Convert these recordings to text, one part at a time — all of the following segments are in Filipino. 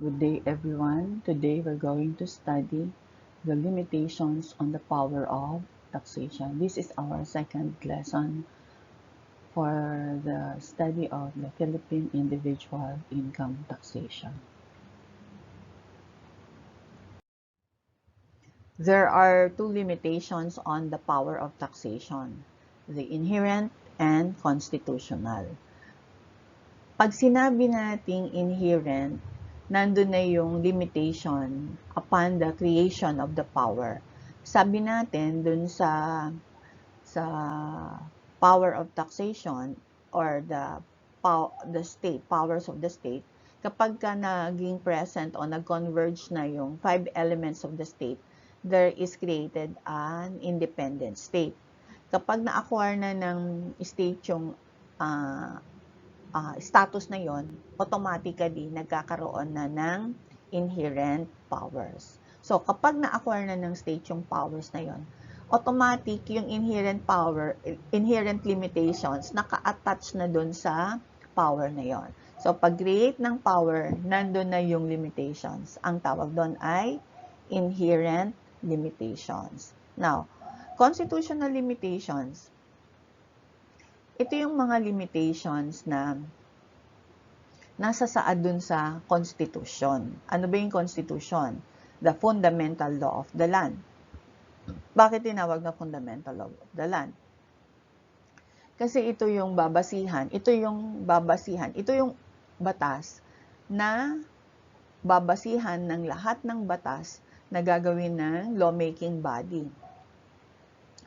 Good day everyone. Today we're going to study the limitations on the power of taxation. This is our second lesson for the study of the Philippine individual income taxation. There are two limitations on the power of taxation, the inherent and constitutional. Pag sinabi nating inherent, nandun na yung limitation upon the creation of the power. Sabi natin dun sa power of taxation or the state, powers of the state, kapag ka naging present o nag-converge na yung 5 elements of the state, there is created an independent state. Kapag na-acquire na ng state yung status na yon, automatically nagkakaroon na ng inherent powers. So, kapag na-acquire na ng state yung powers na yon, automatic yung inherent power, inherent limitations, naka-attach na dun sa power na yon. So, pag-create ng power, nandun na yung limitations. Ang tawag doon ay inherent limitations. Now, constitutional limitations, ito yung mga limitations na nasa saad dun sa Constitution. Ano ba yung Constitution? The fundamental law of the land. Bakit tinawag na fundamental law of the land? Kasi ito yung babasihan, ito yung batas na babasihan ng lahat ng batas na gagawin ng lawmaking body.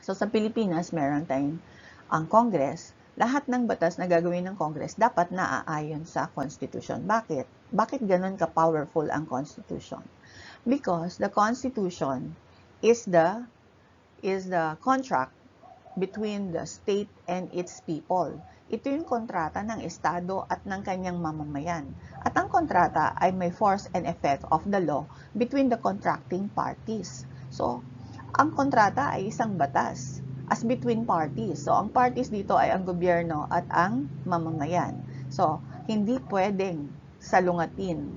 So sa Pilipinas, meron tayong ang Congress. Lahat ng batas na gagawin ng Congress dapat naaayon sa Constitution. Bakit? Bakit ganun ka-powerful ang Constitution? Because the Constitution is the contract between the state and its people. Ito yung kontrata ng Estado at ng kanyang mamamayan. At ang kontrata ay may force and effect of the law between the contracting parties. So, ang kontrata ay isang batas as between parties. So, ang parties dito ay ang gobyerno at ang mamamayan. So, hindi pwedeng salungatin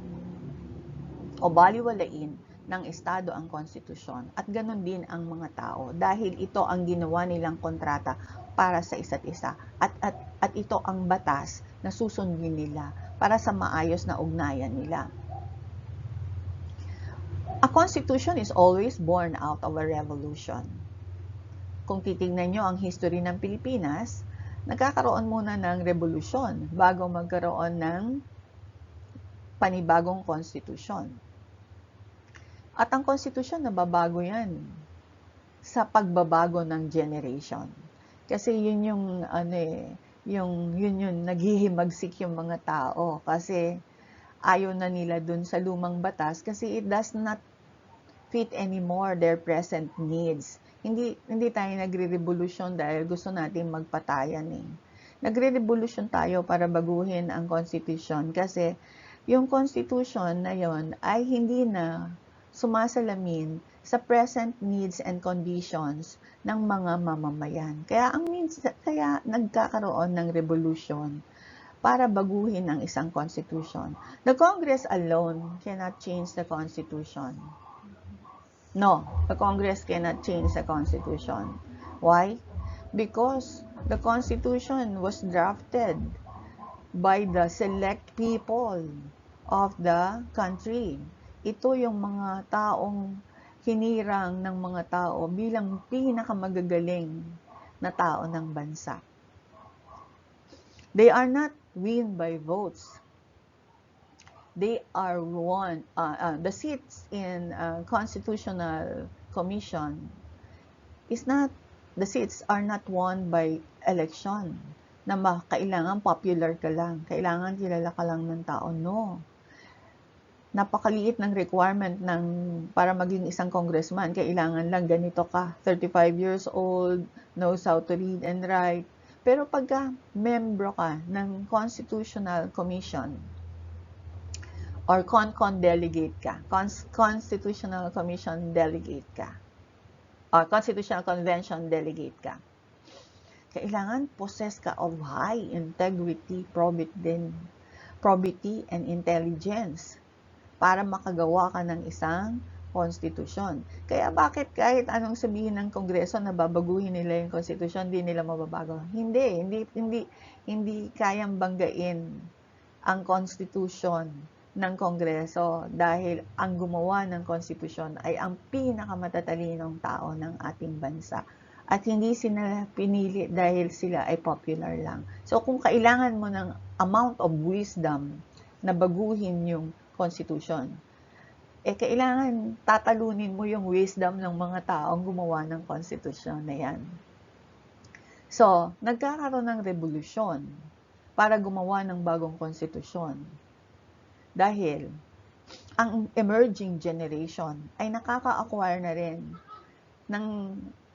o baliwalain ng Estado ang konstitusyon. At ganun din ang mga tao dahil ito ang ginawa nilang kontrata para sa isa't isa. At ito ang batas na susundin nila para sa maayos na ugnayan nila. A constitution is always born out of a revolution. Kung titingnan nyo ang history ng Pilipinas, nagkakaroon muna ng revolusyon bago magkaroon ng panibagong konstitusyon. At ang konstitusyon, nababago yan sa pagbabago ng generation. Kasi yun yung naghihimagsik yung mga tao. Kasi ayaw na nila dun sa lumang batas kasi it does not fit anymore their present needs. Hindi tayo nagre-revolusyon dahil gusto natin magpatayan eh. Nagre-revolusyon tayo para baguhin ang Constitution kasi yung Constitution na yon ay hindi na sumasalamin sa present needs and conditions ng mga mamamayan. Kaya nagkakaroon ng revolution para baguhin ang isang Constitution. The Congress alone cannot change the Constitution. No, the Congress cannot change the Constitution. Why? Because the Constitution was drafted by the select people of the country. Ito yung mga taong hinirang ng mga tao bilang pinakamagagaling na tao ng bansa. They are not won by votes. They are won, the seats in Constitutional Commission the seats are not won by election na kailangan popular ka lang, kailangan kilala ka lang ng tao. No. Napakaliit ng requirement para maging isang congressman. Kailangan lang ganito ka, 35 years old, knows how to read and write. Pero pagka membro ka ng Constitutional Commission, or delegate ka, Constitutional Commission delegate ka, or Constitutional Convention delegate ka, kailangan possess ka of high integrity, probity, and intelligence. para makagawa ka ng isang konstitusyon. Kaya bakit kahit anong sabihin ng Kongreso na babaguhin nila yung konstitusyon, hindi nila mababago? Hindi kayang banggain ang konstitusyon ng Kongreso dahil ang gumawa ng konstitusyon ay ang pinakamatalinong tao ng ating bansa. At hindi sila pinili dahil sila ay popular lang. So kung kailangan mo ng amount of wisdom na baguhin yung konstitusyon, kailangan tatalunin mo yung wisdom ng mga taong gumawa ng konstitusyon na yan. So, nagkakaroon ng revolusyon para gumawa ng bagong konstitusyon. Dahil, ang emerging generation ay nakaka-acquire na rin ng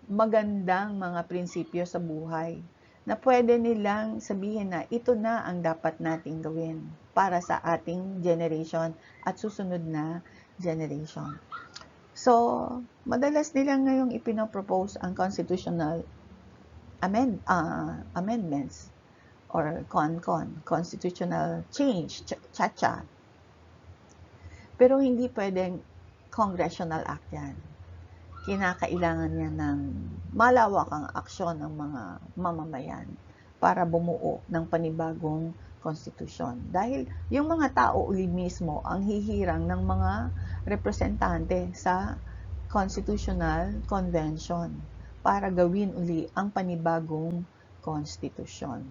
magandang mga prinsipyo sa buhay na pwede nilang sabihin na ito na ang dapat nating gawin para sa ating generation at susunod na generation. So, madalas nilang ngayong ipinopropose ang constitutional amendments or constitutional change, cha-cha. Pero hindi pwedeng congressional act yan. Kinakailangan niya ng malawakang aksyon ng mga mamamayan para bumuo ng panibagong konstitusyon. Dahil yung mga tao uli mismo ang hihirang ng mga representante sa Constitutional Convention para gawin uli ang panibagong konstitusyon.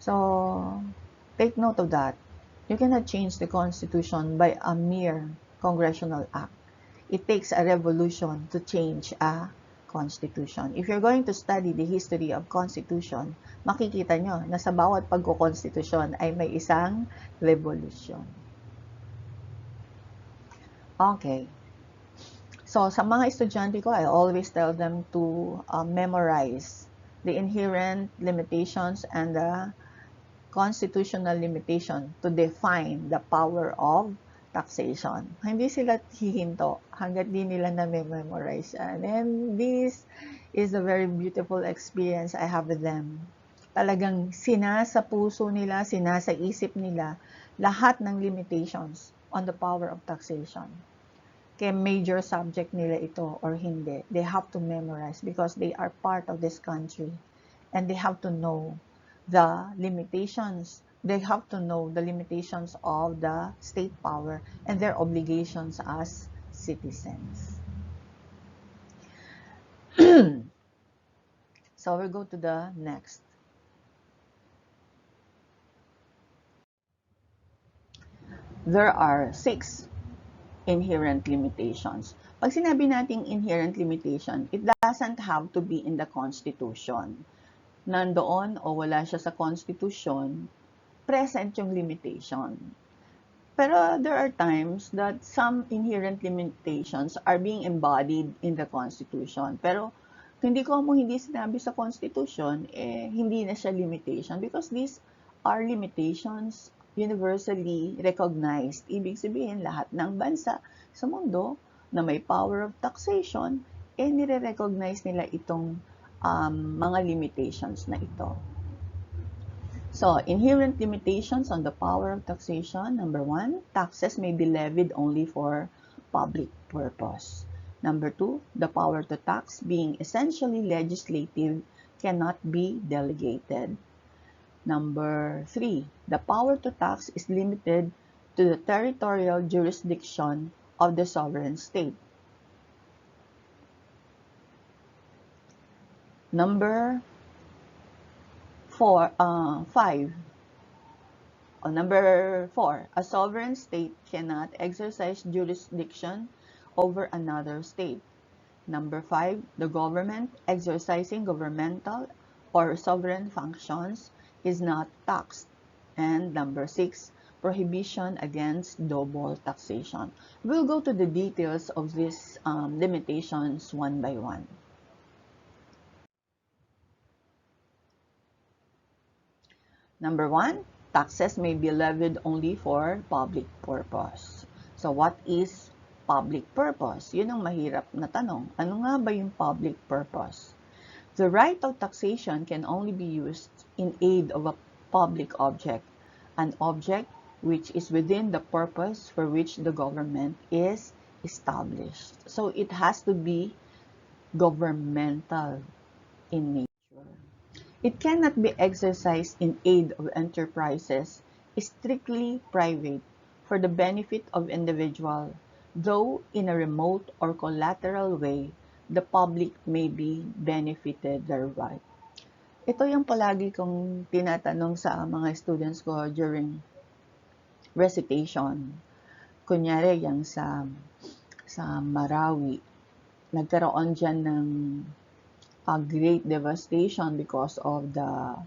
So, take note of that. You cannot change the Constitution by a mere congressional act. It takes a revolution to change a constitution. If you're going to study the history of constitution, makikita nyo na sa bawat pagkukonstitusyon ay may isang revolution. Okay. So, sa mga estudyante ko, I always tell them to memorize the inherent limitations and the constitutional limitation to define the power of taxation. Hindi sila hihinto hanggat di nila na-memorize yan. And this is a very beautiful experience I have with them. Talagang sinasa puso nila, sinasa isip nila lahat ng limitations on the power of taxation. Kaya major subject nila ito or hindi, they have to memorize because they are part of this country and they have to know the limitations. They have to know the limitations of the state power and their obligations as citizens. So we'll go to the next. There are 6 inherent limitations. Pag sinabi nating inherent limitation, it doesn't have to be in the Constitution. Nandoon o wala siya sa Constitution, present yung limitation. Pero there are times that some inherent limitations are being embodied in the Constitution. Pero hindi sinabi sa Constitution, hindi na siya limitation because these are limitations universally recognized. Ibig sabihin, lahat ng bansa sa mundo na may power of taxation, nire-recognize nila itong mga limitations na ito. So, inherent limitations on the power of taxation. Number 1, taxes may be levied only for public purpose. Number 2, the power to tax, being essentially legislative, cannot be delegated. Number 3, the power to tax is limited to the territorial jurisdiction of the sovereign state. Number 4, a sovereign state cannot exercise jurisdiction over another state. Number 5, the government exercising governmental or sovereign functions is not taxed. And number 6, prohibition against double taxation. We'll go to the details of these limitations one by one. Number 1, taxes may be levied only for public purpose. So what is public purpose? Yun ang mahirap na tanong. Ano nga ba yung public purpose? The right of taxation can only be used in aid of a public object, an object which is within the purpose for which the government is established. So it has to be governmental in nature. It cannot be exercised in aid of enterprises strictly private for the benefit of individual, though in a remote or collateral way, the public may be benefited thereby. Ito yung palagi kong tinatanong sa mga students ko during recitation. Kunyari, yung sa Marawi, nagkaroon dyan ng great devastation because of the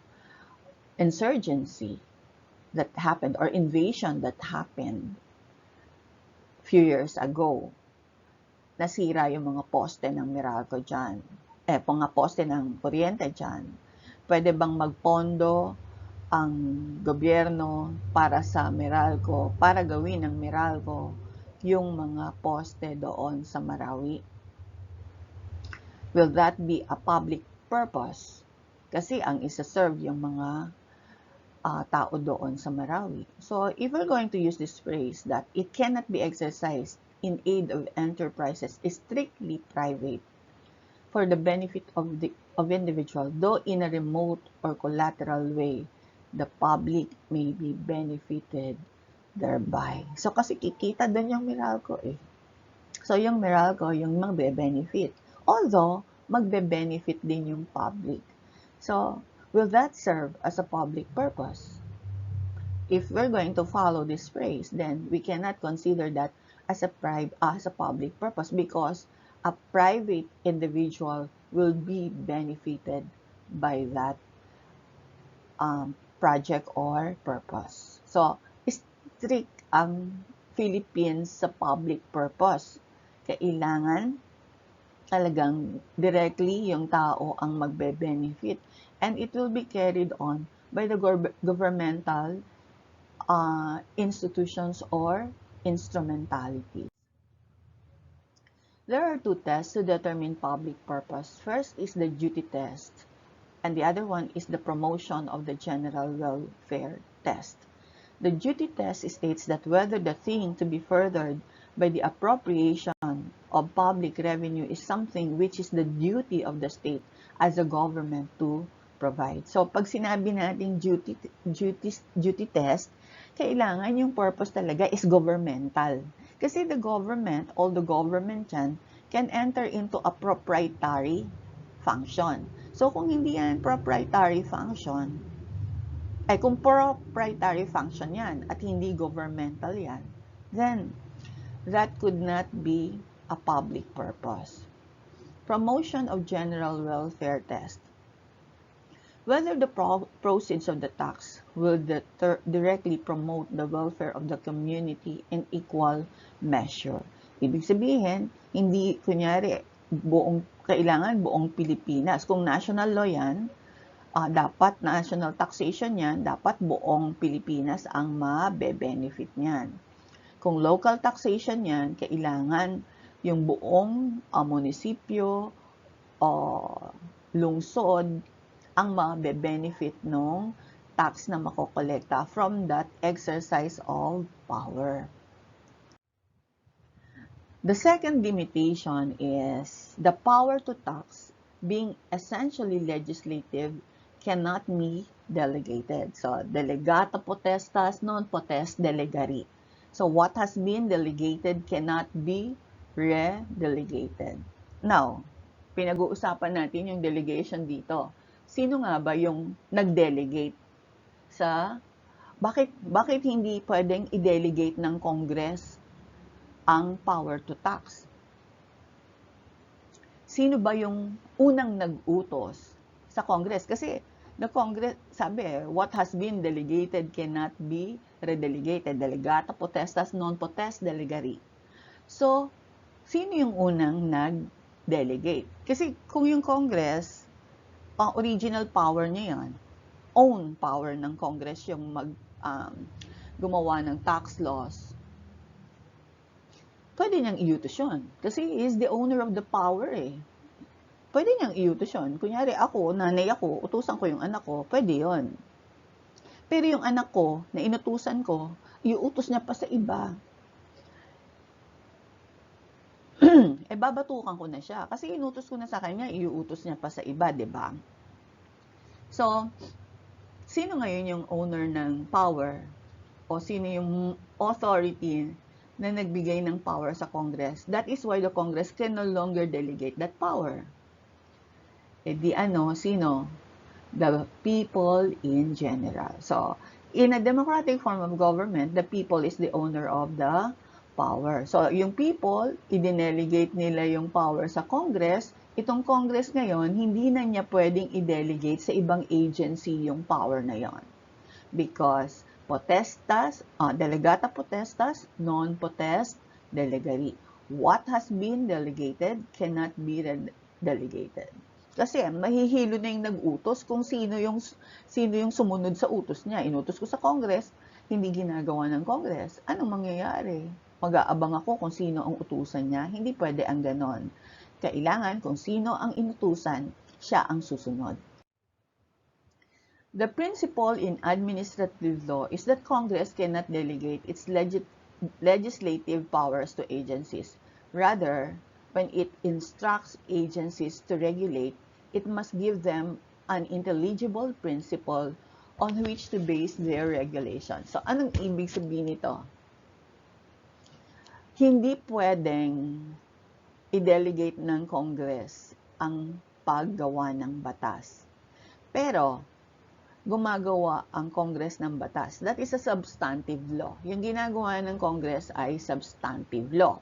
insurgency that happened or invasion that happened few years ago. Nasira yung mga poste ng Meralco dyan. Mga poste ng kuryente dyan. Pwede bang magpondo ang gobyerno para sa Meralco, para gawin ng Meralco yung mga poste doon sa Marawi? Will that be a public purpose? Kasi ang isa-serve yung mga tao doon sa Marawi. So, if we're going to use this phrase that it cannot be exercised in aid of enterprises is strictly private for the benefit of individual, though in a remote or collateral way, the public may be benefited thereby. So, kasi kikita doon yung Meralco eh. So, yung Meralco, yung magbe-benefit. Although, magbe-benefit din yung public. So, will that serve as a public purpose? If we're going to follow this phrase, then we cannot consider that as a public purpose because a private individual will be benefited by that project or purpose. So, strict ang Philippines sa public purpose. Kailangan talagang directly yung tao ang magbe-benefit. And it will be carried on by the governmental institutions or instrumentalities. There are two tests to determine public purpose. First is the duty test, and the other one is the promotion of the general welfare test. The duty test states that whether the thing to be furthered by the appropriation of public revenue is something which is the duty of the state as a government to provide. So, pag sinabi natin duty test, kailangan yung purpose talaga is governmental. Kasi the government, all the government yan, can enter into a proprietary function. So, kung hindi yan proprietary function, kung proprietary function yan at hindi governmental yan, then that could not be a public purpose. Promotion of general welfare test. Whether the proceeds of the tax will directly promote the welfare of the community in equal measure. Ibig sabihin, hindi, kunyari, kailangan buong Pilipinas. Kung national law yan, dapat national taxation yan, dapat buong Pilipinas ang mabe-benefit niyan. Kung local taxation yan, kailangan yung buong munisipyo o lungsod ang mabe-benefit ng tax na makokolekta from that exercise of power. The second limitation is the power to tax being essentially legislative cannot be delegated. So, delegata potestas, non-potest delegari. So, what has been delegated cannot be redelegated. Now, pinag-uusapan natin yung delegation dito. Sino nga ba yung nag-delegate sa bakit hindi pwedeng i-delegate ng Congress ang power to tax? Sino ba yung unang nag-utos sa Congress? Kasi the Congress, sabi what has been delegated cannot be redelegated. Delegata, potestas, non-potest, delegari. So, sino yung unang nag-delegate? Kasi kung yung Congress, ang original power niya yan, own power ng Congress yung gumawa ng tax laws, pwede niyang i-utos yun. Kasi he is the owner of the power eh. Pwede niyang i-utos yun. Kunyari ako, nanay ako, utusan ko yung anak ko, pwede yun. Pero yung anak ko, na inutusan ko, iuutos niya pa sa iba. Babatukan ko na siya. Kasi inutos ko na sa kanya, iuutos niya pa sa iba, di ba? So, sino ngayon yung owner ng power? O sino yung authority na nagbigay ng power sa Congress? That is why the Congress can no longer delegate that power. Sino? The people in general. So, in a democratic form of government, the people is the owner of the power. So, yung people, i-delegate nila yung power sa Congress. Itong Congress ngayon, hindi na niya pwedeng i-delegate sa ibang agency yung power na yon. Because potestas, delegata potestas, non-potest, delegari. What has been delegated cannot be delegated. Kasi mahihilo na yung nag-utos kung sino yung sumunod sa utos niya. Inutos ko sa Congress, hindi ginagawa ng Congress. Anong mangyayari? Mag-aabang ako kung sino ang utusan niya. Hindi pwede ang ganon. Kailangan kung sino ang inutusan, siya ang susunod. The principle in administrative law is that Congress cannot delegate its legislative powers to agencies. Rather, when it instructs agencies to regulate, it must give them an intelligible principle on which to base their regulation. So, anong ibig sabihin nito? Hindi pwedeng i-delegate ng Congress ang paggawa ng batas. Pero, gumagawa ang Congress ng batas. That is a substantive law. Yung ginagawa ng Congress ay substantive law.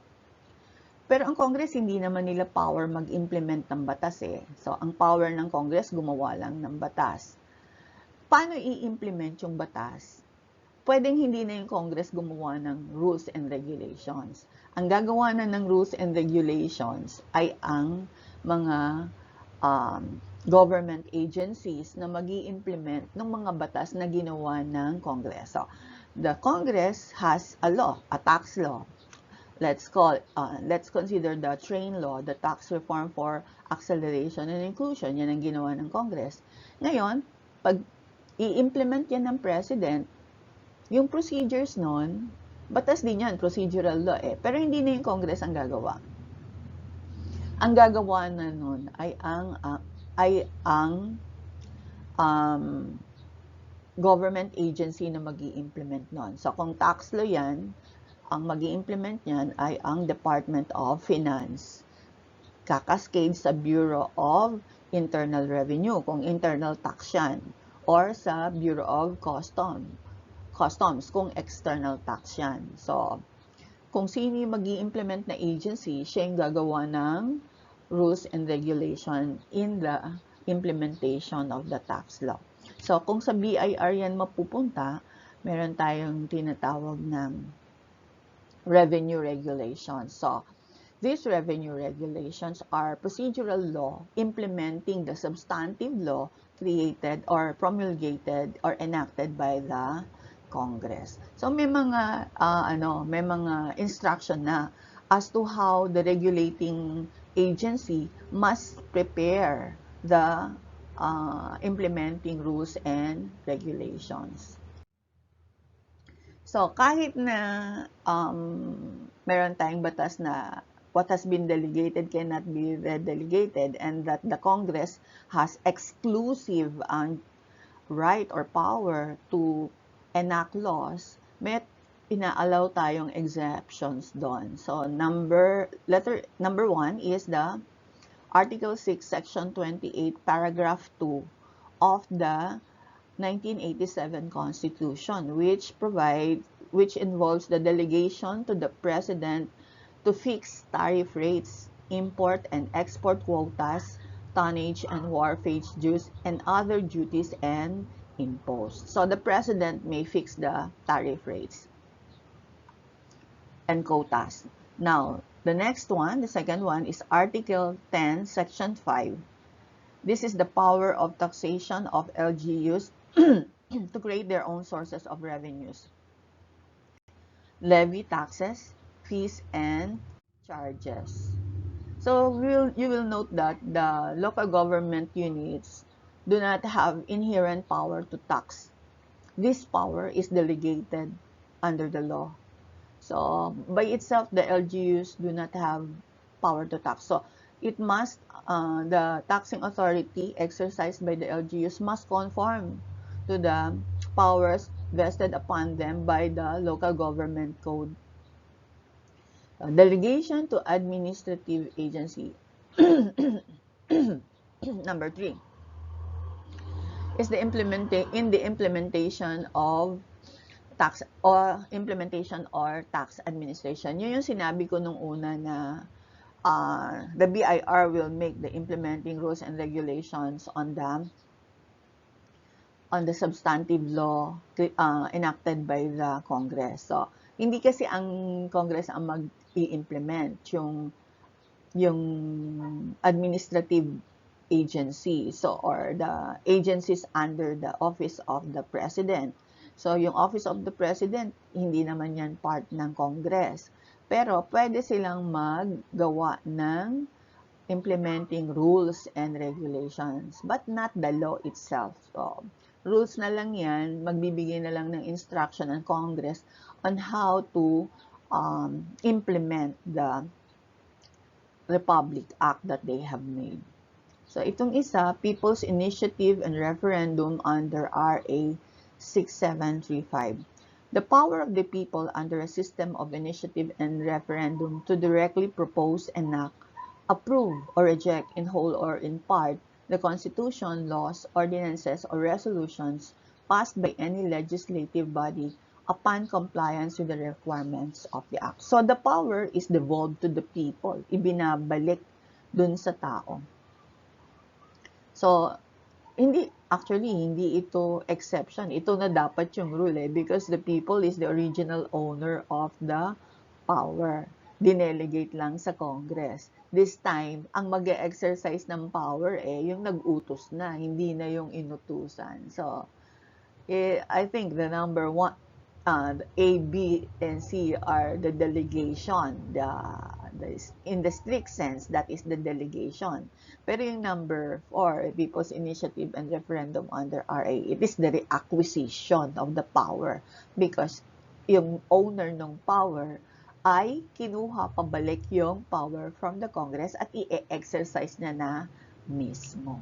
Pero ang Congress, hindi naman nila power mag-implement ng batas eh. So, ang power ng Congress, gumawa lang ng batas. Paano i-implement yung batas? Pwedeng hindi na yung Congress gumawa ng rules and regulations. Ang gagawa na ng rules and regulations ay ang mga government agencies na mag-i-implement ng mga batas na ginawa ng Congress. So, the Congress has a law, a tax law. Let's consider the train law, the tax reform for acceleration and inclusion. Yan ang ginawa ng Congress. Ngayon, pag i-implement yan ng President, yung procedures nun, batas din yan, procedural law eh. Pero hindi na yung Congress ang gagawa. Ang gagawa na nun ay ang government agency na mag-i-implement nun. So, kung tax law yan, ang mag-i-implement yan ay ang Department of Finance. Kakaskade sa Bureau of Internal Revenue, kung internal tax yan. Or sa Bureau of Customs, kung external tax yan. So, kung sino yung mag-i-implement na agency, siya yung gagawa ng rules and regulation in the implementation of the tax law. So, kung sa BIR yan mapupunta, meron tayong tinatawag ng revenue regulations. So, these revenue regulations are procedural law implementing the substantive law created or promulgated or enacted by the Congress. So, may mga instruction na as to how the regulating agency must prepare the implementing rules and regulations. So, kahit na meron tayong batas na what has been delegated cannot be redelegated and that the Congress has exclusive right or power to enact laws, may ina-allow tayong exceptions doon. So, number 1 is the Article 6, Section 28, Paragraph 2 of the 1987 Constitution, which involves the delegation to the President to fix tariff rates, import and export quotas, tonnage and wharfage dues, and other duties and imposed. So the President may fix the tariff rates and quotas. Now, the next one, the second one, is Article 10, Section 5. This is the power of taxation of LGUs to create their own sources of revenues, levy taxes, fees, and charges. So, you will note that the local government units do not have inherent power to tax. This power is delegated under the law. So, by itself, the LGUs do not have power to tax. So, it must, the taxing authority exercised by the LGUs must conform to the powers vested upon them by the local government code. Delegation to administrative agency. Number 3 is the implementation of tax or tax administration. Yun yung sinabi ko nung una na the BIR will make the implementing rules and regulations on the substantive law enacted by the Congress. So, hindi kasi ang Congress ang mag-i-implement yung administrative agency, so, or the agencies under the office of the President. So, yung office of the President, hindi naman yan part ng Congress. Pero, pwede silang maggawa ng implementing rules and regulations, but not the law itself. So, rules na lang yan, magbibigay na lang ng instruction ng Congress on how to implement the Republic Act that they have made. So, itong isa, People's Initiative and Referendum under RA 6735. The power of the people under a system of initiative and referendum to directly propose, enact, approve, or reject in whole or in part the Constitution, laws, ordinances, or resolutions passed by any legislative body upon compliance with the requirements of the Act. So, the power is devolved to the people. Ibinabalik dun sa tao. So, hindi ito exception. Ito na dapat yung rule because the people is the original owner of the power. Dinelegate lang sa Congress. This time, ang mag-exercise ng power yung nag-utos na, hindi na yung inutusan. So, I think the number one, A, B, and C are the delegation. In the strict sense, that is the delegation. Pero yung number 4, People's Initiative and Referendum under RA, it is the reacquisition of the power because yung owner ng power ay kinuha pabalik yung power from the Congress at i-exercise na mismo.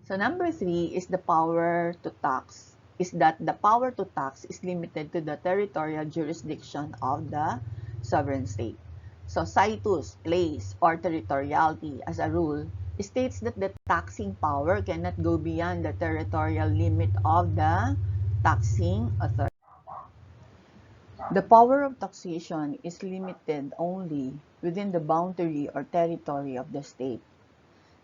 So, number 3 is the power to tax. Is that the power to tax is limited to the territorial jurisdiction of the sovereign state. So, Situs, place, or territoriality as a rule states that the taxing power cannot go beyond the territorial limit of the taxing authority. The power of taxation is limited only within the boundary or territory of the state.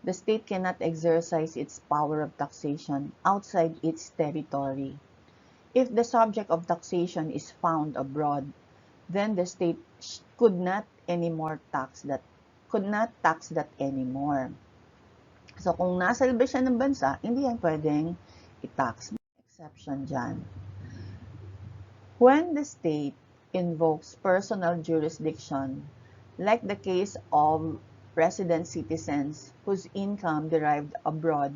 The state cannot exercise its power of taxation outside its territory. If the subject of taxation is found abroad, then the state could not tax that anymore. So, kung nasa labas siya ng bansa, hindi yan pwedeng i-tax. Exception dyan. When the state invokes personal jurisdiction, like the case of resident citizens whose income derived abroad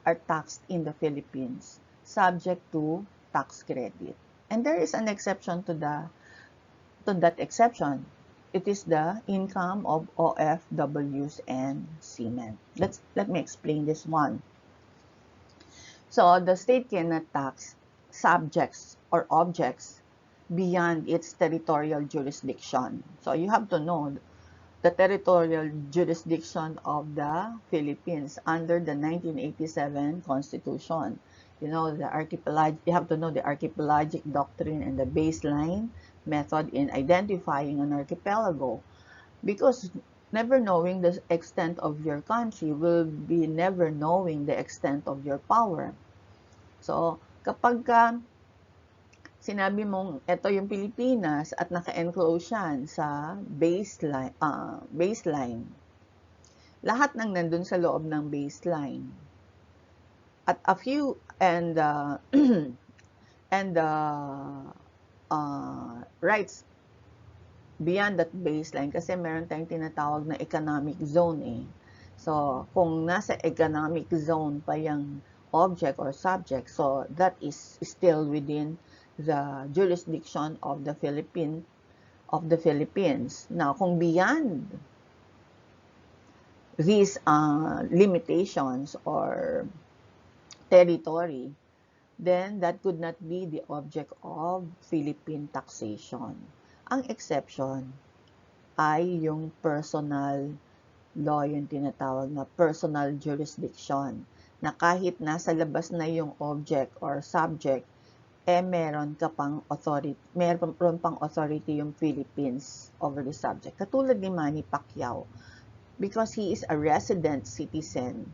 are taxed in the Philippines, subject to tax credit. And there is an exception to that exception. It is the income of OFWs and Séamén. Let me explain this one. So, the state cannot tax subjects or objects beyond its territorial jurisdiction. So, you have to know the territorial jurisdiction of the Philippines under the 1987 Constitution. You know, you have to know the archipelagic doctrine and the baseline method in identifying an archipelago. Because never knowing the extent of your country will be never knowing the extent of your power. So, kapag sinabi mong ito yung Pilipinas at naka-enclose yan sa baseline, lahat ng nandun sa loob ng baseline at a few rights beyond that baseline, kasi meron tayong tinatawag na economic zone So, kung nasa economic zone pa yung object or subject. So that is still within the jurisdiction of the Philippines. Now, kung beyond these limitations or territory, then that could not be the object of Philippine taxation. Ang exception ay yung personal law, yung tinatawag na personal jurisdiction, na kahit nasa labas na yung object or subject, meron pang authority yung Philippines over the subject. Katulad ni Manny Pacquiao, because he is a resident citizen,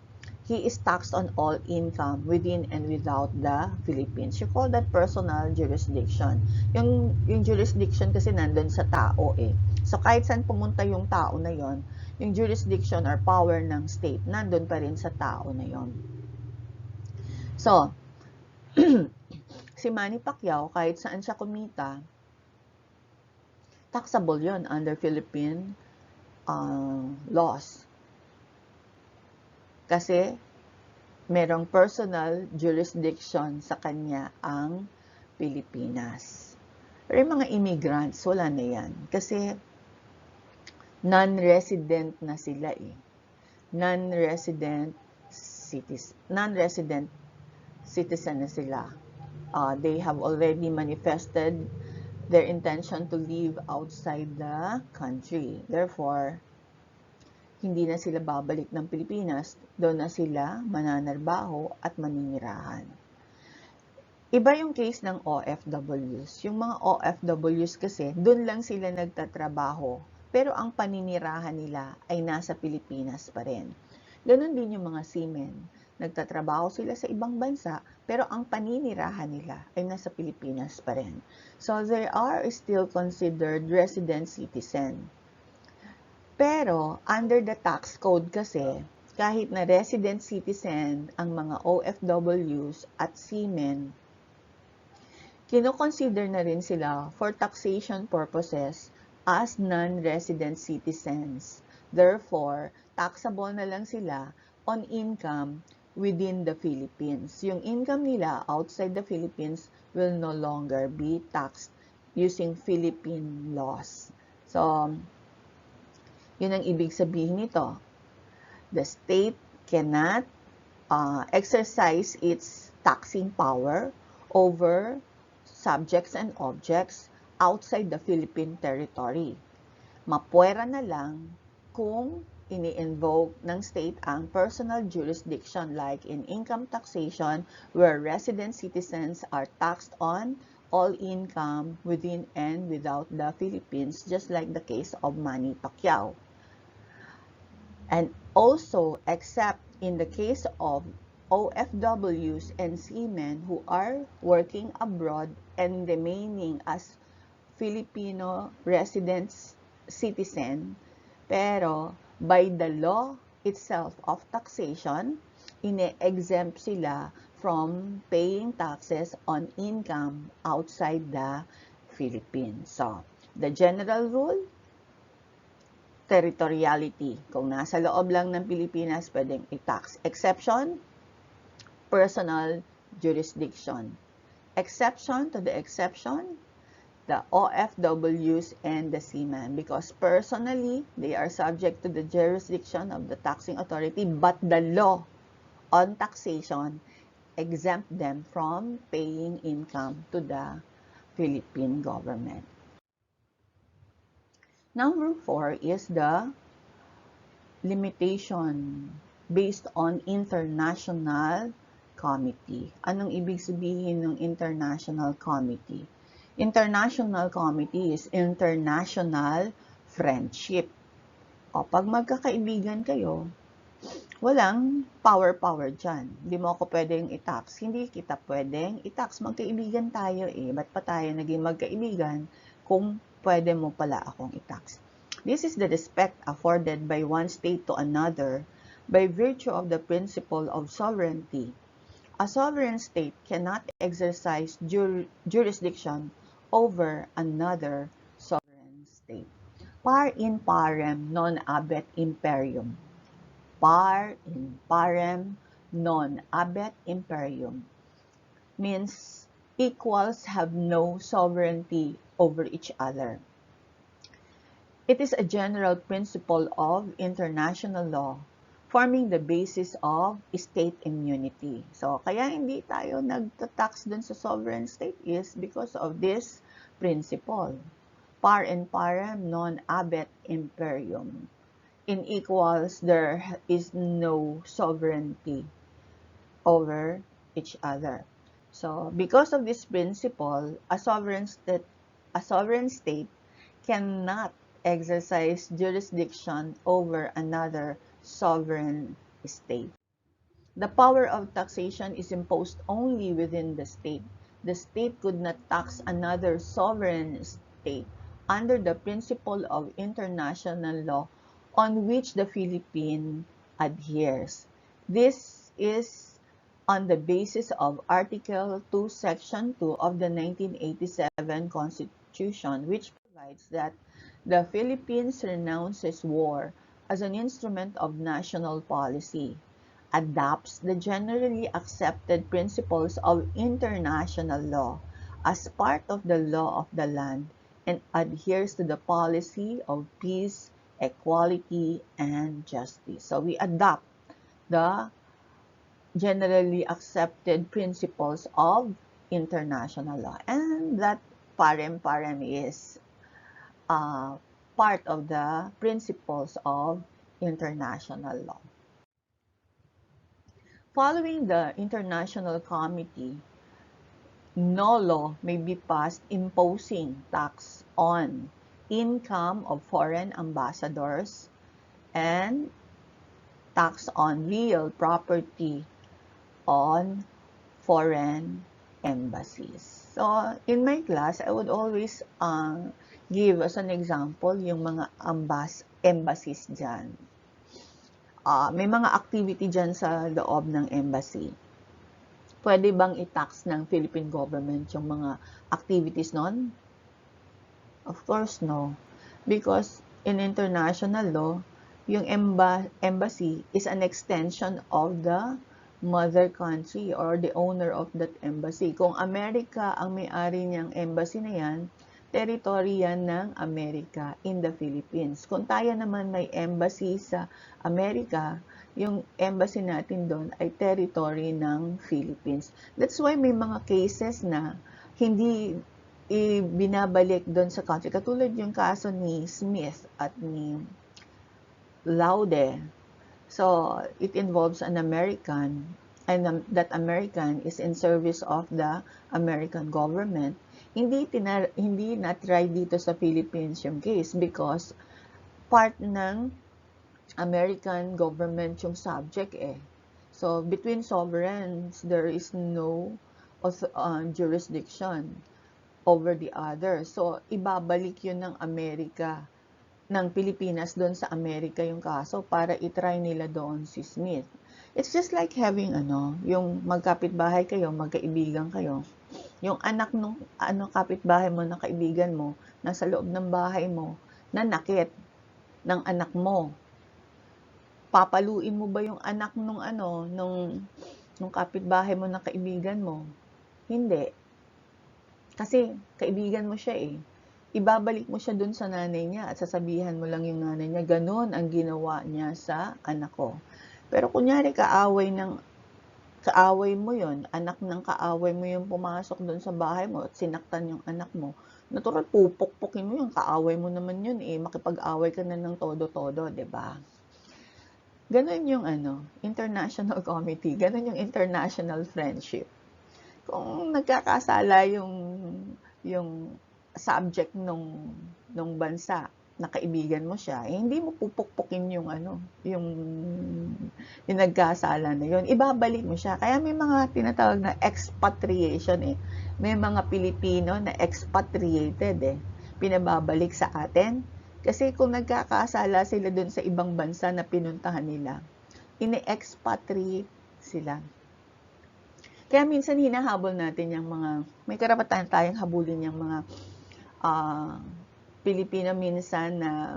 he is taxed on all income within and without the Philippines. You call that personal jurisdiction. Yung jurisdiction kasi nandun sa tao eh. So kahit saan pumunta yung tao na yon, yung jurisdiction or power ng state nandun pa rin sa tao na yon. So, si Manny Pacquiao, kahit saan siya kumita, taxable yon under Philippine laws. Kasi merong personal jurisdiction sa kanya ang Pilipinas. Pero yung mga immigrants, wala na yan. Kasi non-resident na sila eh. Non-resident citizen na sila. They have already manifested their intention to live outside the country. Therefore, hindi na sila babalik ng Pilipinas, doon na sila mananarbaho at maninirahan. Iba yung case ng OFWs. Yung mga OFWs kasi, doon lang sila nagtatrabaho, pero ang paninirahan nila ay nasa Pilipinas pa rin. Ganon din yung mga seamen. Nagtatrabaho sila sa ibang bansa, pero ang paninirahan nila ay nasa Pilipinas pa rin. So, they are still considered resident citizen. Pero, under the tax code kasi, kahit na resident citizen ang mga OFWs at seamen, kinoconsider na rin sila for taxation purposes as non-resident citizens. Therefore, taxable na lang sila on income within the Philippines. Yung income nila outside the Philippines will no longer be taxed using Philippine laws. So, yun ang ibig sabihin nito. The state cannot exercise its taxing power over subjects and objects outside the Philippine territory. Mapwera na lang kung ini-invoke ng state ang personal jurisdiction like in income taxation where resident citizens are taxed on all income within and without the Philippines, just like the case of Manny Pacquiao. And also, except in the case of OFWs and Séamén who are working abroad and remaining as Filipino residents citizen, pero by the law itself of taxation, ine-exempt sila from paying taxes on income outside the Philippines. So, the general rule, territoriality. Kung nasa loob lang ng Pilipinas, pwedeng i-tax. Exception, personal jurisdiction. Exception to the exception, the OFWs and the seamen, because personally, they are subject to the jurisdiction of the taxing authority, but the law on taxation exempt them from paying income to the Philippine government. Number 4 is the limitation based on international comity. Anong ibig sabihin ng international comity? International comity is international friendship. O, pag magkakaibigan kayo, walang power dyan. Hindi mo ako pwedeng i-tax. Hindi kita pwedeng i-tax. Magkaibigan tayo eh. Ba't pa tayo naging magkaibigan kung pwede mo pala akong i-tax? This is the respect afforded by one state to another by virtue of the principle of sovereignty. A sovereign state cannot exercise jurisdiction over another sovereign state. Par in parem non habet imperium. Par in parem non habet imperium means equals have no sovereignty over each other. It is a general principle of international law forming the basis of state immunity. So, kaya hindi tayo nagtatax dun sa sovereign state is because of this principle. Par and parem non habet imperium. In equals, there is no sovereignty over each other. So, because of this principle, a sovereign state cannot exercise jurisdiction over another sovereign state. The power of taxation is imposed only within the state. The state could not tax another sovereign state under the principle of international law on which the Philippines adheres. This is on the basis of Article 2, Section 2 of the 1987 Constitution, which provides that the Philippines renounces war as an instrument of national policy, adopts the generally accepted principles of international law as part of the law of the land, and adheres to the policy of peace, equality, and justice. So we adopt the generally accepted principles of international law, and that parem is part of the principles of international law. Following the International Committee, no law may be passed imposing tax on income of foreign ambassadors and tax on real property on foreign embassies. So, in my class, I would always give as an example yung mga embassies dyan. May mga activity dyan sa loob ng embassy. Pwede bang i-tax ng Philippine government yung mga activities nun? Of course, no. Because in international law, yung embassy is an extension of the mother country or the owner of that embassy. Kung Amerika ang may-ari niyang embassy na yan, territory yan ng Amerika in the Philippines. Kung tayo naman may embassy sa Amerika, yung embassy natin doon ay territory ng Philippines. That's why may mga cases na hindi binabalik doon sa country. Katulad yung kaso ni Smith at ni Laude. So, it involves an American, and that American is in service of the American government. Hindi na-try dito sa Philippines yung case because part ng American government yung subject eh. So, between sovereigns, there is no jurisdiction over the other. So, ibabalik yun ng Amerika, ng Pilipinas doon sa Amerika yung kaso para itry nila doon si Smith. It's just like having yung magkapitbahay kayo, magkaibigan kayo. Yung anak nung kapitbahay mo na kaibigan mo, nasa loob ng bahay mo, nanakit ng anak mo. Papaluin mo ba yung anak nung kapitbahay mo na kaibigan mo? Hindi. Kasi kaibigan mo siya eh. Ibabalik mo siya dun sa nanay niya at sasabihan mo lang yung nanay niya, ganun ang ginawa niya sa anak ko. Pero kunyari kaaway mo yun, anak ng kaaway mo yung pumasok dun sa bahay mo at sinaktan yung anak mo, natural pupukpukin mo yung kaaway mo naman yun eh, makipag-away ka na ng todo-todo, diba? Ganun yung international committee, ganun yung international friendship. Kung nagkakasala yung subject nung bansa na kaibigan mo siya, hindi mo pupukpukin yung nagkasala na yun. Ibabalik mo siya. Kaya may mga tinatawag na expatriation eh. May mga Pilipino na expatriated eh. Pinababalik sa atin. Kasi kung nagkakasala sila dun sa ibang bansa na pinuntahan nila, ine-expatriate sila. Kaya minsan hinahabol natin yung may karapatan tayong habulin yung mga Pilipino minsan na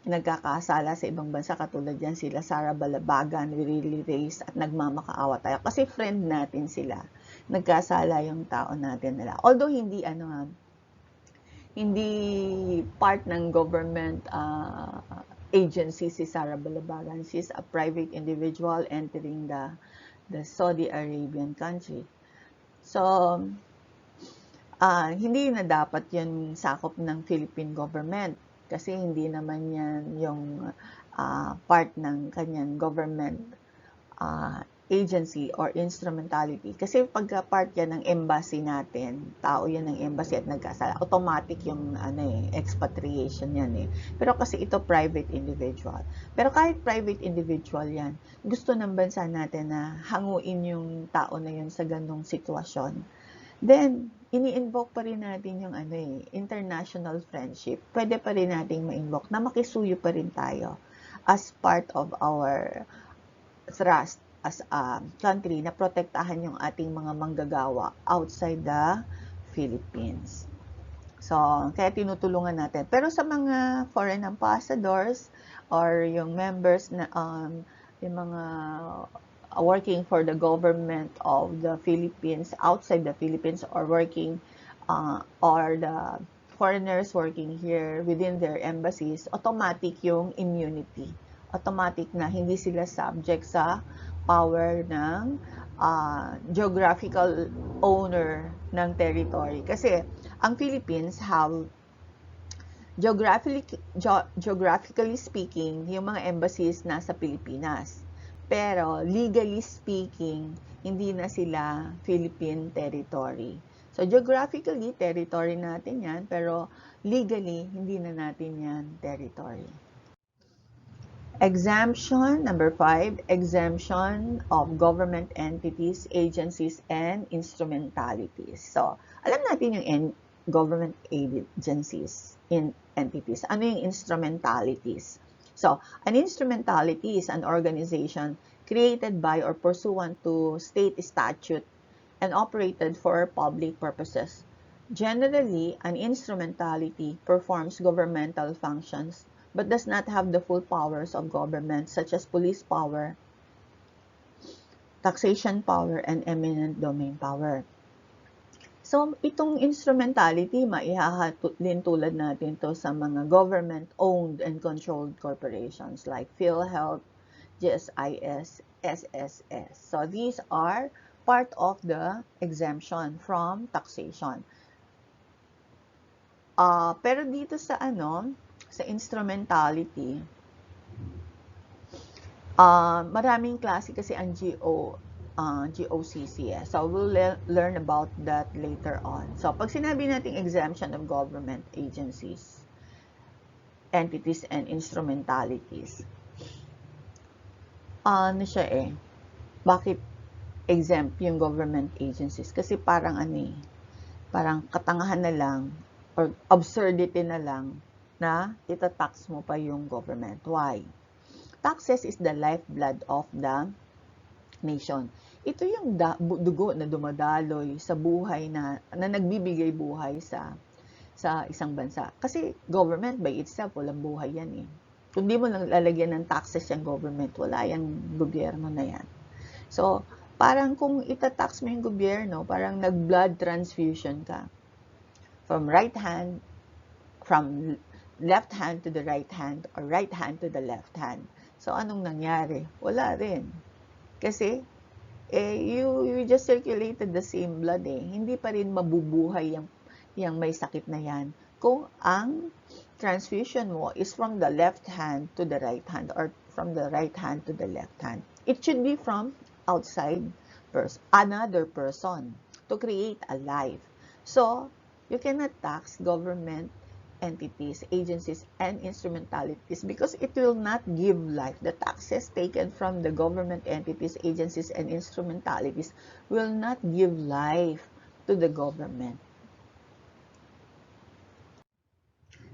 nagkakasala sa ibang bansa, katulad yan sila Sara Balabagan, Willie Reyes, at nagmamakaawa tayo. Kasi friend natin sila. Nagkasala yung tao natin nila. Although hindi part ng government agency si Sara Balabagan. She's a private individual entering the Saudi Arabian country. So, hindi na dapat yun sakop ng Philippine government kasi hindi naman yan yung part ng kanyang government agency or instrumentality. Kasi pagka part yan ng embassy natin, tao yan ng embassy at nagkasala, automatic yung expatriation yan eh. Pero kasi ito private individual. Pero kahit private individual yan, gusto ng bansa natin na hanguin yung tao na yun sa ganong sitwasyon. Then, ini-invoke pa rin natin yung international friendship. Pwede pa rin nating ma-invoke na makisuyo pa rin tayo as part of our thrust as a country na protektahan yung ating mga manggagawa outside the Philippines. So, kaya tinutulungan natin. Pero sa mga foreign ambassadors or yung members na yung mga working for the government of the Philippines, outside the Philippines, or working or the foreigners working here within their embassies, automatic yung immunity. Automatic na hindi sila subject sa power ng geographical owner ng territory. Kasi ang Philippines have geographically speaking, yung mga embassies nasa Pilipinas. Pero legally speaking, hindi na sila Philippine territory. So geographically, territory natin yan, pero legally, hindi na natin yan territory. Exemption, number 5, exemption of government entities, agencies, and instrumentalities. So, alam natin yung government agencies, entities. Ano yung instrumentalities? So, an instrumentality is an organization created by or pursuant to state statute and operated for public purposes. Generally, an instrumentality performs governmental functions but does not have the full powers of government such as police power, taxation power, and eminent domain power. So, itong instrumentality, maihahatid din tulad natin to sa mga government-owned and controlled corporations like PhilHealth, GSIS, SSS. So, these are part of the exemption from taxation. Pero dito sa sa instrumentality, maraming klase kasi ang GOCC. So, we'll learn about that later on. So, pag sinabi natin exemption of government agencies, entities, and instrumentalities, bakit exempt yung government agencies? Kasi parang parang katangahan na lang or absurdity na lang na itatax mo pa yung government. Why? Taxes is the lifeblood of the nation. Ito yung dugo na dumadaloy sa buhay na nagbibigay buhay sa isang bansa. Kasi government by itself, walang buhay yan eh. Kung di mo lang lalagyan ng taxes yung government, wala yung gobyerno na yan. So, parang kung itatax mo yung gobyerno, parang nag-blood transfusion ka. From left hand to the right hand or right hand to the left hand. So, anong nangyari? Wala rin. Kasi, you just circulated the same blood eh. Hindi pa rin mabubuhay yung may sakit na yan. Kung ang transfusion mo is from the left hand to the right hand or from the right hand to the left hand. It should be from outside another person to create a life. So, you cannot tax government entities, agencies, and instrumentalities because it will not give life. The taxes taken from the government entities, agencies, and instrumentalities will not give life to the government.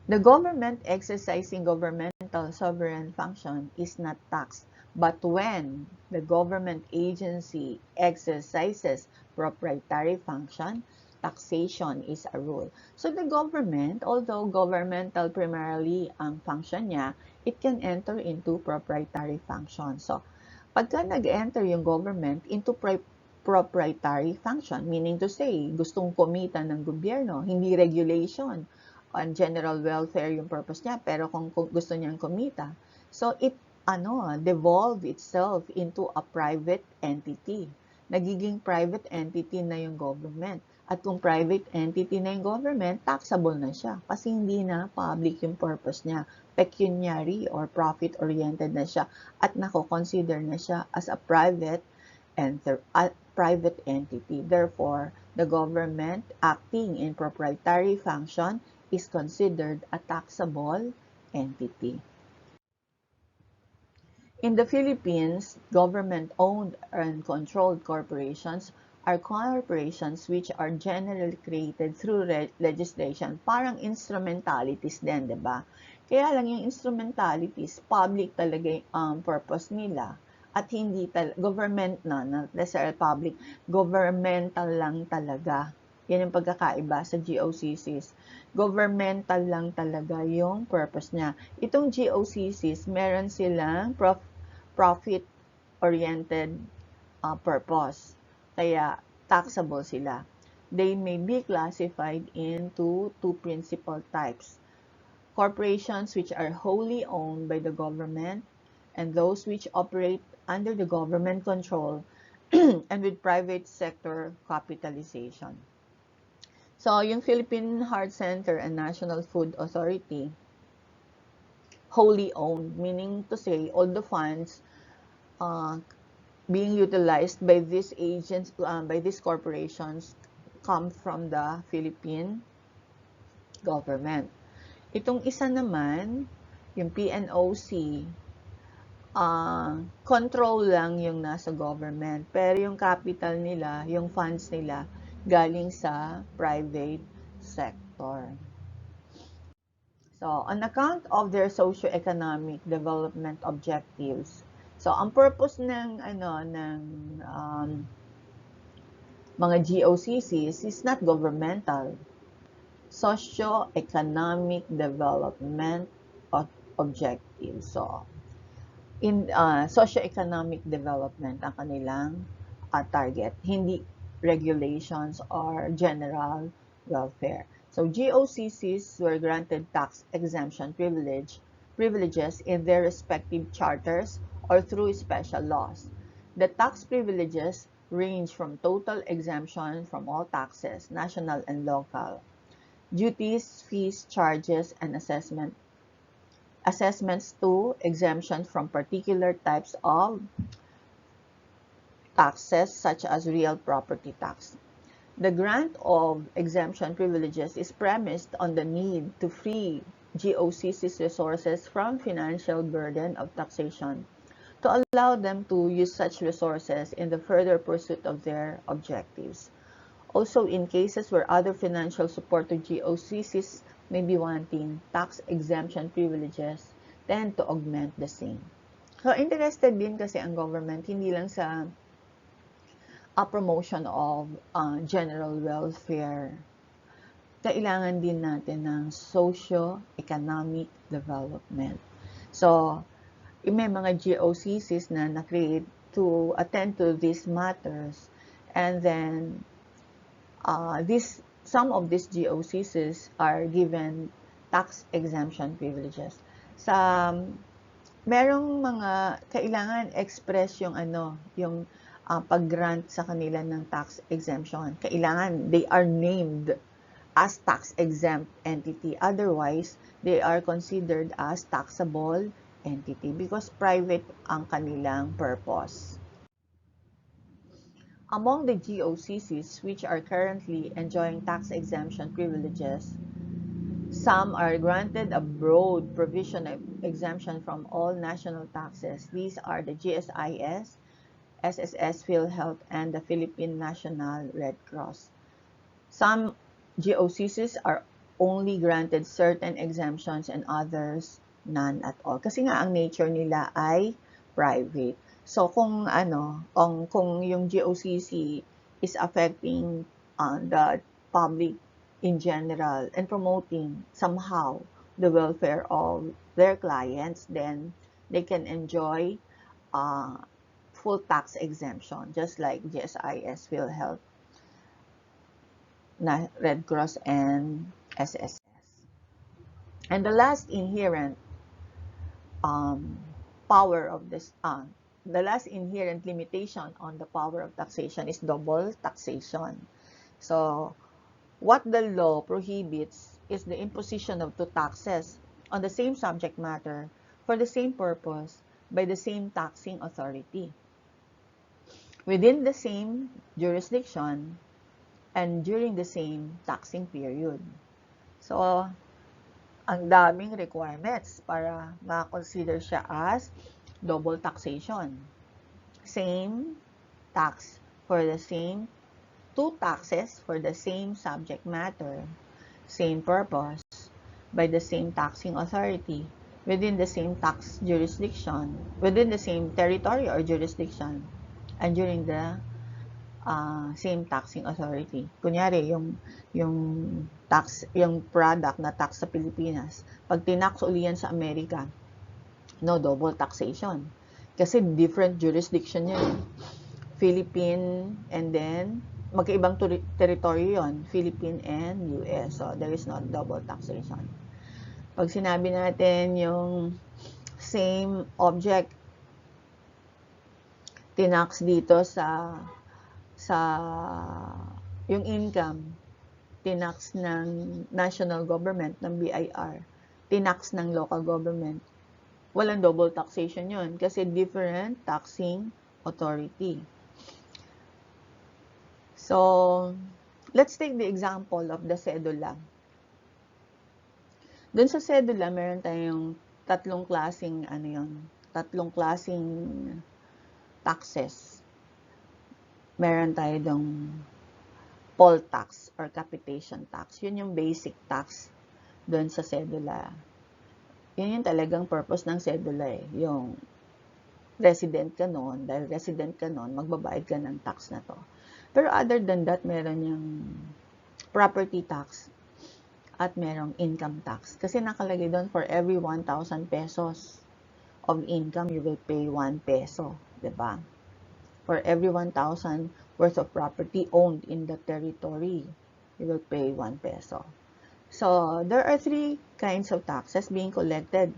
The government exercising governmental sovereign function is not taxed, but when the government agency exercises proprietary function, taxation is a rule. So the government, although governmental primarily ang function niya, it can enter into proprietary function. So, pagka nag-enter yung government into proprietary function, meaning to say, gustong kumita ng gobyerno, hindi regulation on general welfare yung purpose niya, pero kung gusto niyang kumita, so it devolve itself into a private entity. Nagiging private entity na yung government. At kung private entity na yung government, taxable na siya kasi hindi na public yung purpose niya. Pecuniary or profit-oriented na siya at nako-consider na siya as a private entity. Therefore, the government acting in proprietary function is considered a taxable entity. In the Philippines, government-owned and controlled corporations are corporations which are generally created through legislation. Parang instrumentalities din, di ba? Kaya lang yung instrumentalities, public talaga yung purpose nila. At hindi government not necessarily public, governmental lang talaga. Yan yung pagkakaiba sa GOCCs. Governmental lang talaga yung purpose niya. Itong GOCCs, meron silang profit-oriented purpose. Kaya taxable sila. They may be classified into two principal types. Corporations which are wholly owned by the government and those which operate under the government control and with private sector capitalization. So, yung Philippine Heart Center and National Food Authority, wholly owned, meaning to say all the funds being utilized by these agents, by these corporations, come from the Philippine government. Itong isa naman, yung PNOC, control lang yung nasa government, pero yung capital nila, yung funds nila, galing sa private sector. So, on account of their socio-economic development objectives, so ang purpose ng mga GOCCs is not governmental. Socio-economic development objectives. So, in socio-economic development ang kanilang target, hindi regulations or general welfare. So, GOCCs were granted tax exemption privileges in their respective charters or through special laws. The tax privileges range from total exemption from all taxes, national and local, duties, fees, charges, and assessments to exemption from particular types of taxes such as real property tax. The grant of exemption privileges is premised on the need to free GOCC's resources from financial burden of taxation to allow them to use such resources in the further pursuit of their objectives. Also, in cases where other financial support to GOCCs may be wanting, tax exemption privileges tend to augment the same. So, interested din kasi ang government, hindi lang sa promotion of general welfare. Kailangan din natin ng socio-economic development. So, may mga GOCCs na na-create to attend to these matters, and then some of these GOCCs are given tax exemption privileges. Merong mga kailangan express yung pag-grant sa kanila ng tax exemption. Kailangan they are named as tax-exempt entity. Otherwise, they are considered as taxable entity because private ang kanilang purpose. Among the GOCCs which are currently enjoying tax exemption privileges, some are granted a broad provision of exemption from all national taxes. These are the GSIS, SSS PhilHealth, and the Philippine National Red Cross. Some GOCCs are only granted certain exemptions and others none at all. Kasi nga ang nature nila ay private. So kung yung GOCC is affecting the public in general and promoting somehow the welfare of their clients, then they can enjoy full tax exemption, just like GSIS, PhilHealth, Red Cross, and SSS. And the last inherent power of this, the last inherent limitation on the power of taxation is double taxation. So, what the law prohibits is the imposition of two taxes on the same subject matter for the same purpose by the same taxing authority within the same jurisdiction and during the same taxing period. So, ang daming requirements para ma-consider siya as double taxation. Same tax for the same two taxes for the same subject matter, same purpose, by the same taxing authority, within the same tax jurisdiction, within the same territory or jurisdiction, and during the same taxing authority. Kunyari, yung product na tax sa Pilipinas, pag tinax uli yan sa Amerika, no double taxation. Kasi different jurisdiction yan. Philippine, and then, magkaibang territory yon, Philippine and US. So, there is not double taxation. Pag sinabi natin yung same object, tinax dito sa yung income, tinax ng national government, ng BIR, tinax ng local government, walang double taxation yon kasi different taxing authority. So, let's take the example of the cedula. Doon sa cedula, meron tayong tatlong klaseng taxes. Meron tayo dong poll tax or capitation tax. Yun yung basic tax doon sa cedula. Yun yung talagang purpose ng cedula eh. Yung resident ka noon, dahil resident ka noon, magbabayad ka ng tax na to. Pero other than that, meron yung property tax at merong income tax. Kasi nakalagay doon, for every 1,000 pesos of income, you will pay 1 peso. Diba? For every 1,000 worth of property owned in the territory, you will pay 1 peso. So, there are 3 kinds of taxes being collected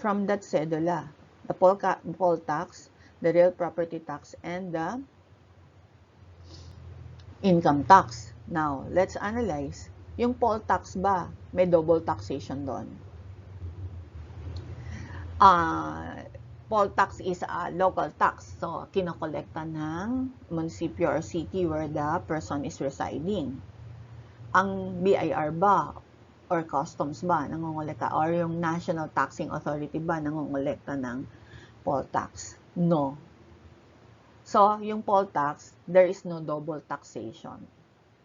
from that cedula. The poll tax, the real property tax, and the income tax. Now, let's analyze. Yung poll tax ba, may double taxation doon? Poll tax is a local tax. So, kinokolekta ng munisipyo or city where the person is residing. Ang BIR ba or customs ba nangongolekta? Or yung National Taxing Authority ba nangongolekta ng poll tax? No. So, yung poll tax, there is no double taxation.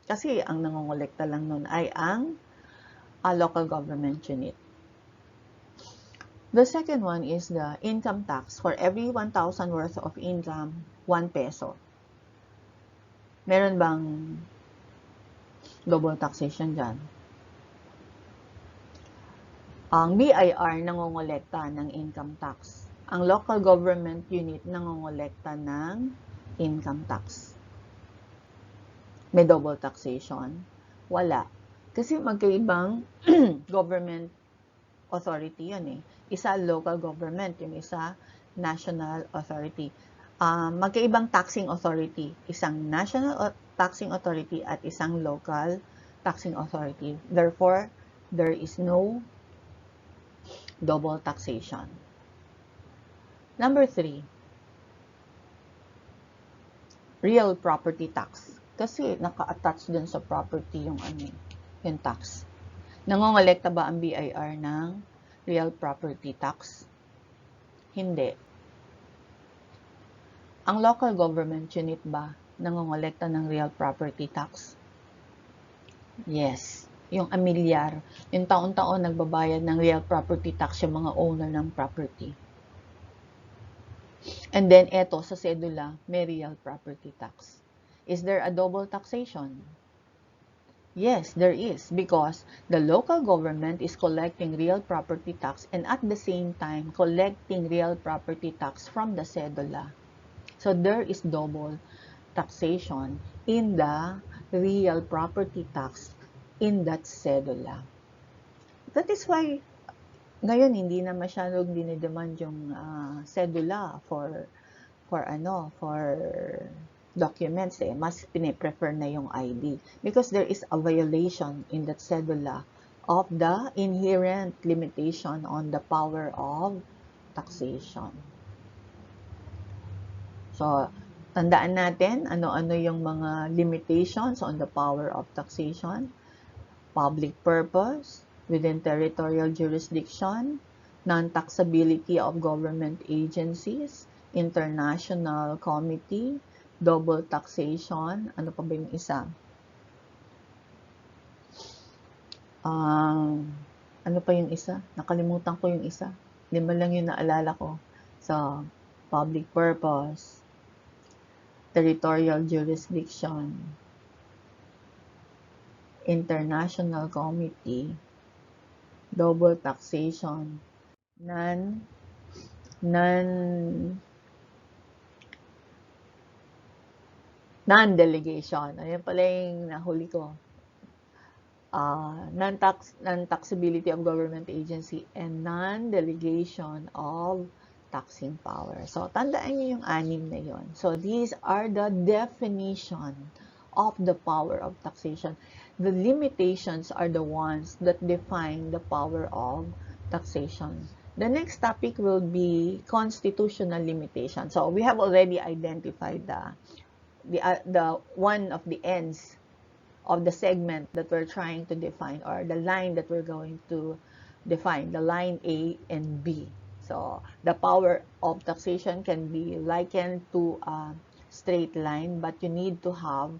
Kasi ang nangongolekta lang nun ay ang local government unit. The second one is the income tax. For every 1,000 worth of income, 1 peso. Meron bang double taxation dyan? Ang BIR nangongolekta ng income tax. Ang local government unit nangongolekta ng income tax. May double taxation? Wala. Kasi magkaibang government authority yun eh. Isa local government, yung isa national authority. Magkaibang taxing authority. Isang national taxing authority at isang local taxing authority. Therefore, there is no double taxation. Number 3, real property tax. Kasi naka-attach dun sa property yung yung tax. Nangongolekta ba ang BIR ng real property tax? Hindi. Ang local government unit ba nangongolekta ng real property tax? Yes. Yung amilyar, yung taon-taon nagbabayad ng real property tax yung mga owner ng property. And then, eto, sa cedula, may real property tax. Is there a double taxation? Yes, there is, because the local government is collecting real property tax and at the same time collecting real property tax from the cedula. So there is double taxation in the real property tax in that cedula. That is why ngayon hindi na masyadong dinidemand yung cedula for documents mas piniprefer na yung ID because there is a violation in that cedula of the inherent limitation on the power of taxation. So, tandaan natin ano-ano yung mga limitations on the power of taxation: public purpose, within territorial jurisdiction, non-taxability of government agencies, international comity, double taxation, ano pa ba yung isa? Ano pa yung isa? Nakalimutan ko yung isa. 5 lang yung naalala ko. So, public purpose, territorial jurisdiction, international comity, double taxation, non-delegation. Ayan pala yung nahuli ko. Non-taxability of government agency and non-delegation of taxing power. So, tandaan niyo yung 6 na yon. So, these are the definition of the power of taxation. The limitations are the ones that define the power of taxation. The next topic will be constitutional limitation. So, we have already identified the one of the ends of the segment that we're trying to define, or the line that we're going to define, the line A and B. So, the power of taxation can be likened to a straight line, but you need to have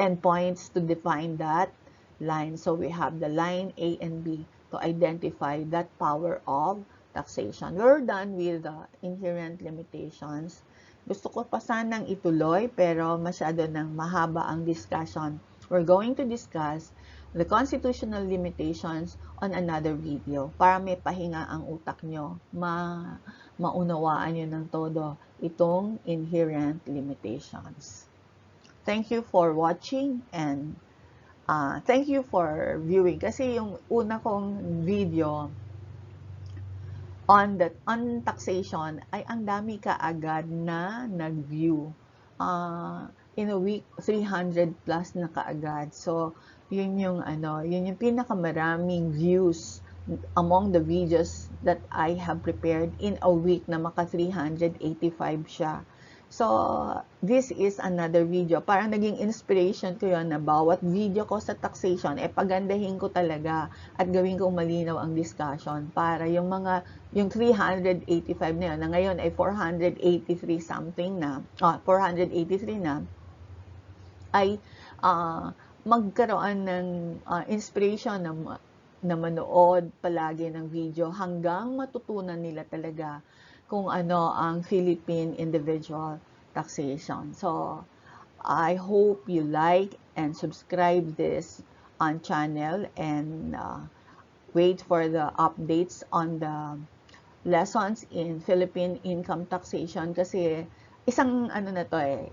endpoints to define that line. So, we have the line A and B to identify that power of taxation. We're done with the inherent limitations. Gusto ko pa sanang ituloy, pero masyado nang mahaba ang discussion. We're going to discuss the constitutional limitations on another video para may pahinga ang utak nyo, maunawaan nyo ng todo itong inherent limitations. Thank you for watching and thank you for viewing. Kasi yung una kong video on taxation ay ang dami kaagad na nag-view. In a week, 300 plus na kaagad. So, yun yung pinakamaraming views among the videos that I have prepared in a week na maka 385 siya. So, this is another video. Parang naging inspiration ko yun na bawat video ko sa taxation, pagandahin ko talaga at gawin kong malinaw ang discussion para yung 385 na yun, na ngayon ay 483 something na, 483 na, ay magkaroon ng inspiration na manood palagi ng video hanggang matutunan nila talaga kung ano ang Philippine individual taxation. So, I hope you like and subscribe this channel and wait for the updates on the lessons in Philippine income taxation kasi isang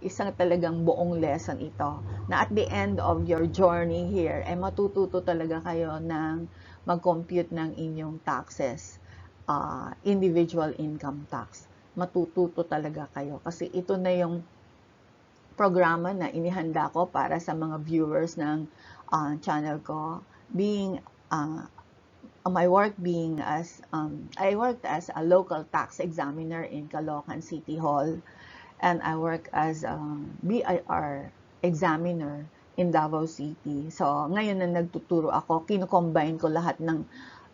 isang talagang buong lesson ito na at the end of your journey here matututo talaga kayo ng mag-compute ng inyong taxes. Individual income tax. Matututo talaga kayo kasi ito na yung programa na inihanda ko para sa mga viewers ng channel ko. My work being as I worked as a local tax examiner in Caloocan City Hall, and I work as a BIR examiner in Davao City. So ngayon na nagtuturo ako, kino-combine ko lahat ng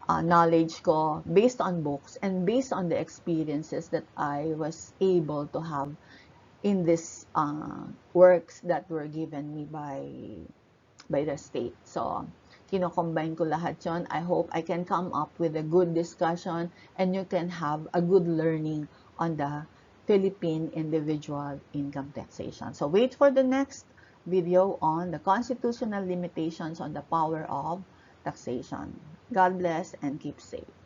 knowledge ko based on books and based on the experiences that I was able to have in these works that were given me by the state. So, kino-combine ko lahat yon. I hope I can come up with a good discussion and you can have a good learning on the Philippine individual income taxation. So, wait for the next video on the constitutional limitations on the power of taxation. God bless and keep safe.